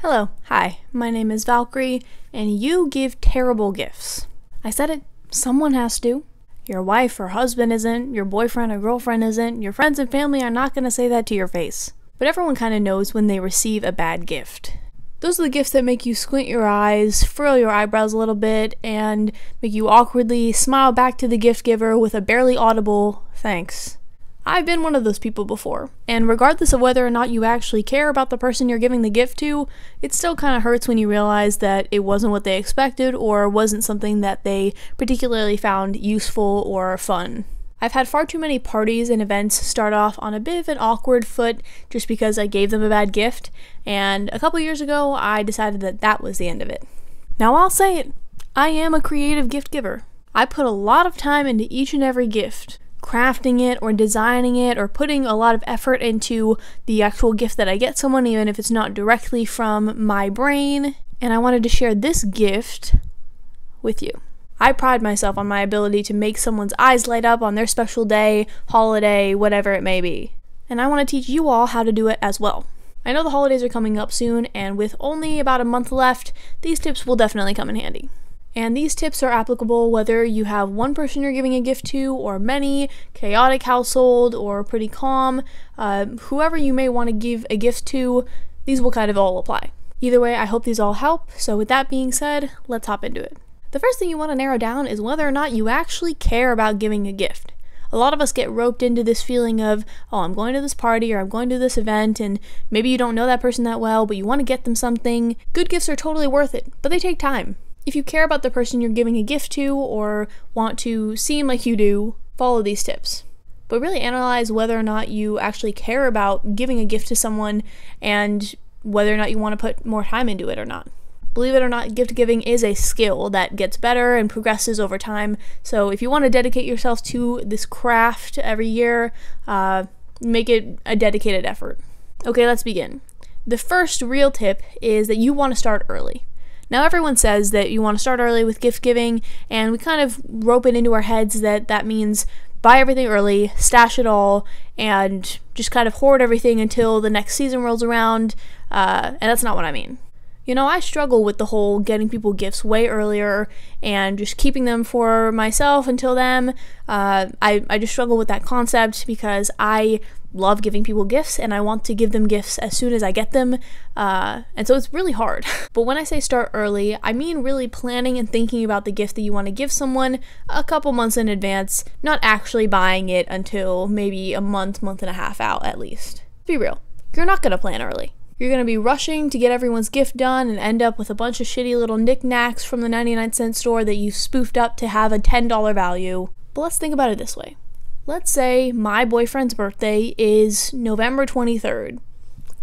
Hello, hi, my name is Valkyrie, and you give terrible gifts. I said it, someone has to. Your wife or husband isn't, your boyfriend or girlfriend isn't, your friends and family are not going to say that to your face. But everyone kind of knows when they receive a bad gift. Those are the gifts that make you squint your eyes, furrow your eyebrows a little bit, and make you awkwardly smile back to the gift giver with a barely audible thanks. I've been one of those people before, and regardless of whether or not you actually care about the person you're giving the gift to, it still kind of hurts when you realize that it wasn't what they expected or wasn't something that they particularly found useful or fun. I've had far too many parties and events start off on a bit of an awkward foot just because I gave them a bad gift, and a couple years ago I decided that that was the end of it. Now I'll say it, I am a creative gift giver. I put a lot of time into each and every gift. Crafting it or designing it or putting a lot of effort into the actual gift that I get someone, even if it's not directly from my brain, and I wanted to share this gift with you. I pride myself on my ability to make someone's eyes light up on their special day, holiday, whatever it may be, and I want to teach you all how to do it as well. I know the holidays are coming up soon, and with only about a month left, these tips will definitely come in handy. And these tips are applicable whether you have one person you're giving a gift to, or many, chaotic household, or pretty calm, whoever you may want to give a gift to, these will kind of all apply. Either way, I hope these all help, so with that being said, let's hop into it. The first thing you want to narrow down is whether or not you actually care about giving a gift. A lot of us get roped into this feeling of, oh, I'm going to this party or I'm going to this event, and maybe you don't know that person that well, but you want to get them something. Good gifts are totally worth it, but they take time. If you care about the person you're giving a gift to or want to seem like you do, follow these tips. But really analyze whether or not you actually care about giving a gift to someone and whether or not you want to put more time into it or not. Believe it or not, gift giving is a skill that gets better and progresses over time. So if you want to dedicate yourself to this craft every year, make it a dedicated effort. Okay, let's begin. The first real tip is that you want to start early. Now everyone says that you want to start early with gift giving, and we kind of rope it into our heads that that means buy everything early, stash it all, and just kind of hoard everything until the next season rolls around, and that's not what I mean. You know, I struggle with the whole getting people gifts way earlier and just keeping them for myself until then. I just struggle with that concept because I love giving people gifts and I want to give them gifts as soon as I get them, and so it's really hard. But when I say start early, I mean really planning and thinking about the gift that you want to give someone a couple months in advance, not actually buying it until maybe a month and a half out at least. Be real, you're not going to plan early. You're going to be rushing to get everyone's gift done and end up with a bunch of shitty little knickknacks from the 99-cent store that you spoofed up to have a $10 value. But let's think about it this way. Let's say my boyfriend's birthday is November 23rd.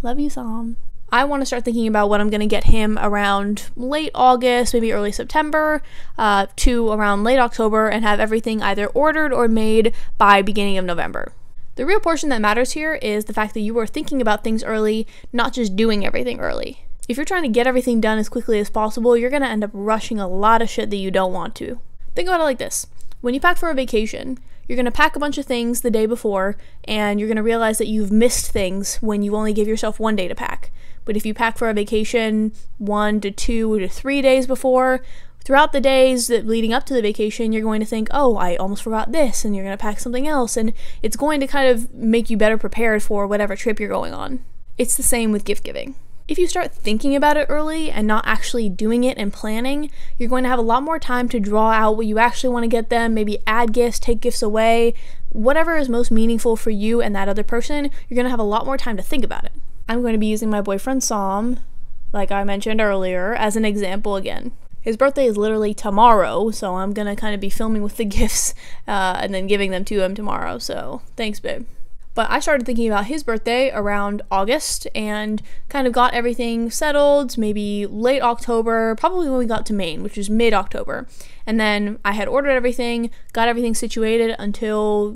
Love you, Sam. I want to start thinking about what I'm going to get him around late August, maybe early September, to around late October, and have everything either ordered or made by beginning of November. The real portion that matters here is the fact that you are thinking about things early, not just doing everything early. If you're trying to get everything done as quickly as possible, you're going to end up rushing a lot of shit that you don't want to. Think about it like this. When you pack for a vacation, you're going to pack a bunch of things the day before, and you're going to realize that you've missed things when you only give yourself one day to pack. But if you pack for a vacation 1 to 2 to 3 days before, throughout the days that leading up to the vacation, you're going to think, oh, I almost forgot this, and you're going to pack something else, and it's going to kind of make you better prepared for whatever trip you're going on. It's the same with gift giving. If you start thinking about it early and not actually doing it and planning, you're going to have a lot more time to draw out what you actually want to get them, maybe add gifts, take gifts away, whatever is most meaningful for you and that other person, you're going to have a lot more time to think about it. I'm going to be using my boyfriend Sam, like I mentioned earlier, as an example again. His birthday is literally tomorrow, so I'm gonna kind of be filming with the gifts and then giving them to him tomorrow, so thanks, babe. But I started thinking about his birthday around August and kind of got everything settled, maybe late October, probably when we got to Maine, which is mid-October. And then I had ordered everything, got everything situated until,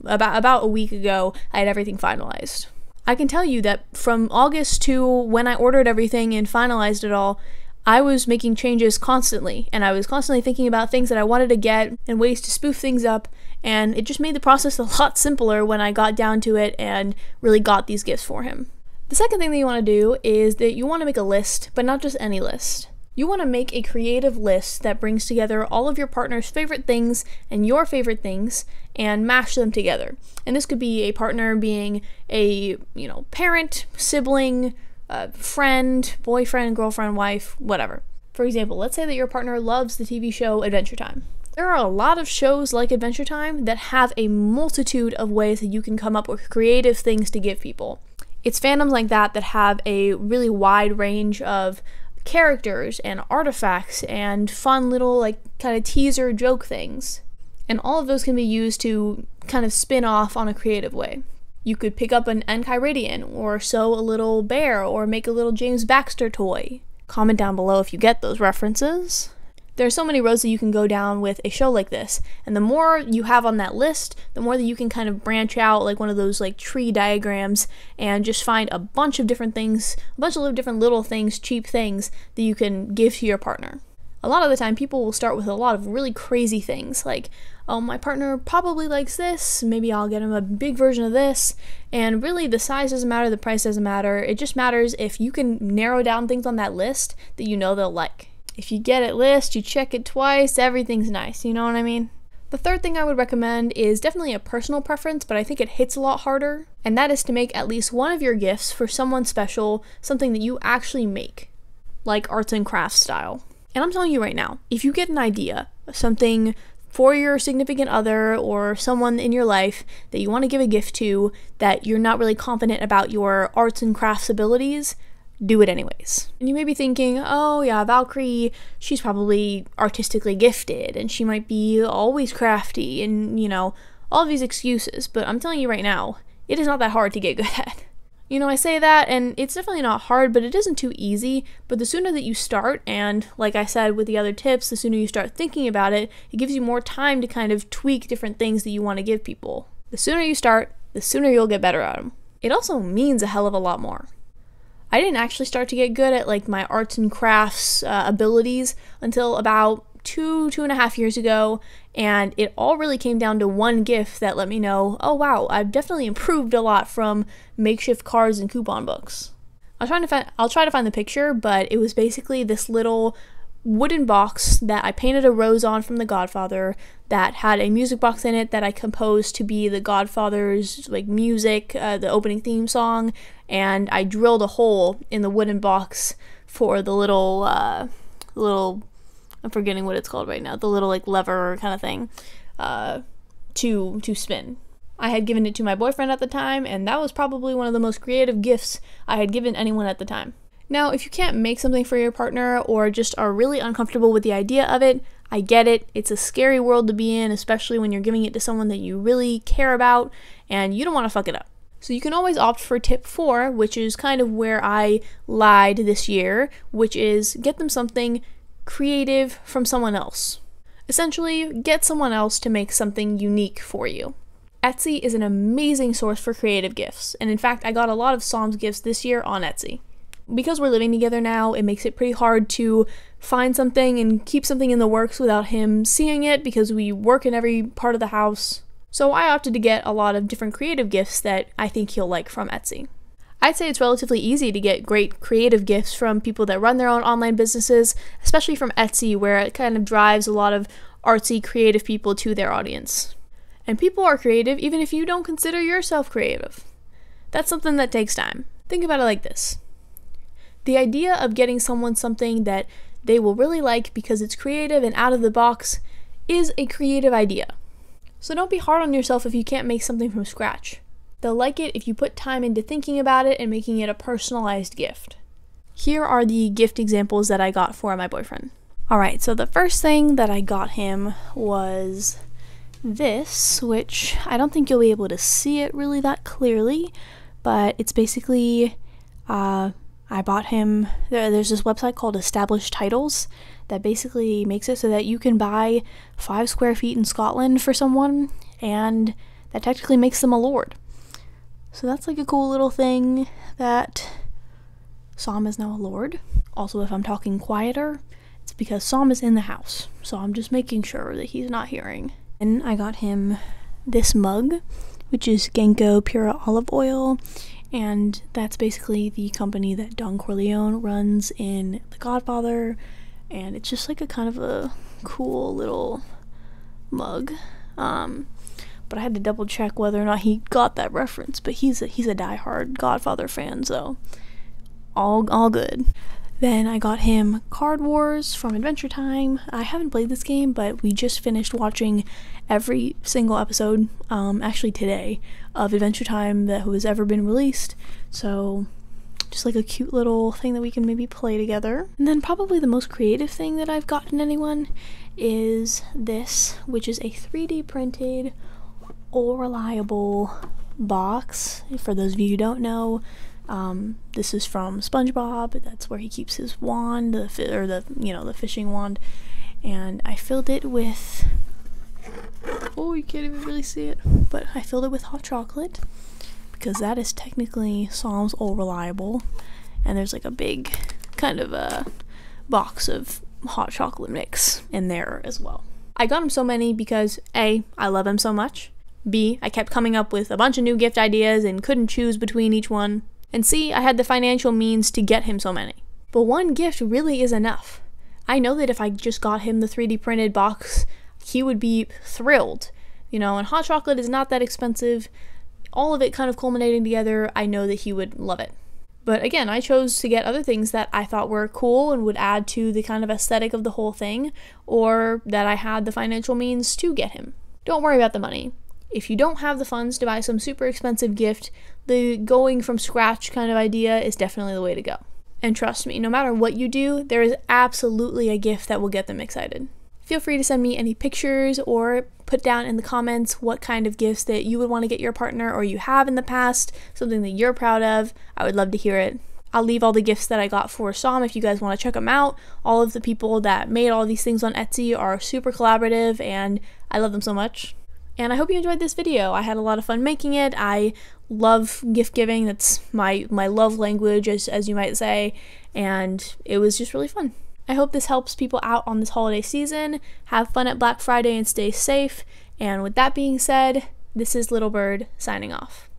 about a week ago, I had everything finalized. I can tell you that from August to when I ordered everything and finalized it all, I was making changes constantly, and I was constantly thinking about things that I wanted to get and ways to spoof things up, and it just made the process a lot simpler when I got down to it and really got these gifts for him. The second thing that you want to do is that you want to make a list, but not just any list. You want to make a creative list that brings together all of your partner's favorite things and your favorite things and mash them together. And this could be a partner being a, parent, sibling, friend, boyfriend, girlfriend, wife, whatever. For example, let's say that your partner loves the TV show Adventure Time. There are a lot of shows like Adventure Time that have a multitude of ways that you can come up with creative things to give people. It's fandoms like that have a really wide range of characters and artifacts and fun little kind of teaser joke things. And all of those can be used to kind of spin off on a creative way. You could pick up an Enchiridion or sew a little bear or make a little James Baxter toy. Comment down below if you get those references. There are so many roads that you can go down with a show like this, and the more you have on that list, the more that you can kind of branch out like one of those tree diagrams and just find a bunch of different things, a bunch of different little things, cheap things that you can give to your partner. A lot of the time people will start with a lot of really crazy things like, oh, my partner probably likes this, maybe I'll get him a big version of this, and really the size doesn't matter, the price doesn't matter, it just matters if you can narrow down things on that list that you know they'll like. If you get it list, you check it twice, everything's nice, you know what I mean? The third thing I would recommend is definitely a personal preference, but I think it hits a lot harder, and that is to make at least one of your gifts for someone special, something that you actually make, like arts and crafts style. And I'm telling you right now, if you get an idea, something for your significant other or someone in your life that you want to give a gift to that you're not really confident about your arts and crafts abilities, do it anyways. And you may be thinking, oh yeah, Valkyrie, she's probably artistically gifted and she might be always crafty and, all of these excuses. But I'm telling you right now, it is not that hard to get good at. I say that and it's definitely not hard, but it isn't too easy. But the sooner that you start, and like I said with the other tips, the sooner you start thinking about it, it gives you more time to kind of tweak different things that you want to give people. The sooner you start, the sooner you'll get better at them. It also means a hell of a lot more. I didn't actually start to get good at my arts and crafts abilities until about 2.5 years ago, and it all really came down to one gift that let me know, oh wow, I've definitely improved a lot from makeshift cards and coupon books. I'll try to find the picture, but it was basically this little wooden box that I painted a rose on from The Godfather that had a music box in it that I composed to be The Godfather's music, the opening theme song, and I drilled a hole in the wooden box for the little I'm forgetting what it's called right now, the little lever kind of thing to spin. I had given it to my boyfriend at the time, and that was probably one of the most creative gifts I had given anyone at the time. Now, if you can't make something for your partner or just are really uncomfortable with the idea of it, I get it. It's a scary world to be in, especially when you're giving it to someone that you really care about and you don't want to fuck it up. So you can always opt for tip 4, which is kind of where I lied this year, which is get them something creative from someone else. Essentially, get someone else to make something unique for you. Etsy is an amazing source for creative gifts, and in fact, I got a lot of Psalms gifts this year on Etsy. Because we're living together now, it makes it pretty hard to find something and keep something in the works without him seeing it because we work in every part of the house. So I opted to get a lot of different creative gifts that I think he'll like from Etsy. I'd say it's relatively easy to get great creative gifts from people that run their own online businesses, especially from Etsy, where it kind of drives a lot of artsy, creative people to their audience. And people are creative even if you don't consider yourself creative. That's something that takes time. Think about it like this. The idea of getting someone something that they will really like because it's creative and out of the box is a creative idea. So don't be hard on yourself if you can't make something from scratch. They'll like it if you put time into thinking about it and making it a personalized gift. Here are the gift examples that I got for my boyfriend. Alright, so the first thing that I got him was this, which I don't think you'll be able to see it really that clearly, but it's basically, I bought him, there's this website called Established Titles that basically makes it so that you can buy 5 square feet in Scotland for someone, and that technically makes them a lord. So that's a cool little thing that Psalm is now a lord. Also, if I'm talking quieter, it's because Psalm is in the house, so I'm just making sure that he's not hearing. And I got him this mug, which is Genko Pure Olive Oil, and that's basically the company that Don Corleone runs in The Godfather, and it's just like a kind of a cool little mug. But I had to double check whether or not he got that reference, but he's a diehard Godfather fan, so all good. Then I got him Card Wars from Adventure Time. I haven't played this game, but we just finished watching every single episode, actually today, of Adventure Time that has ever been released. So just like a cute little thing that we can maybe play together. And then probably the most creative thing that I've gotten anyone is this, which is a 3D printed, all reliable box. For those of you who don't know, this is from SpongeBob. That's where he keeps his wand, the fishing wand. And I filled it with, oh, you can't even really see it, but I filled it with hot chocolate, because that is technically Psalm's all reliable. And there's like a big kind of a box of hot chocolate mix in there as well. I got him so many because A, I love him so much. B, I kept coming up with a bunch of new gift ideas and couldn't choose between each one. And C, I had the financial means to get him so many. But one gift really is enough. I know that if I just got him the 3D printed box, he would be thrilled. You know, and hot chocolate is not that expensive. All of it kind of culminating together, I know that he would love it. But again, I chose to get other things that I thought were cool and would add to the kind of aesthetic of the whole thing, or that I had the financial means to get him. Don't worry about the money. If you don't have the funds to buy some super expensive gift, the going from scratch kind of idea is definitely the way to go. And trust me, no matter what you do, there is absolutely a gift that will get them excited. Feel free to send me any pictures or put down in the comments what kind of gifts that you would want to get your partner or you have in the past, something that you're proud of. I would love to hear it. I'll leave all the gifts that I got for Psalm if you guys want to check them out. All of the people that made all these things on Etsy are super collaborative and I love them so much. And I hope you enjoyed this video. I had a lot of fun making it. I love gift giving. That's my love language, as you might say. And it was just really fun. I hope this helps people out on this holiday season. Have fun at Black Friday and stay safe. And with that being said, this is Little Bird signing off.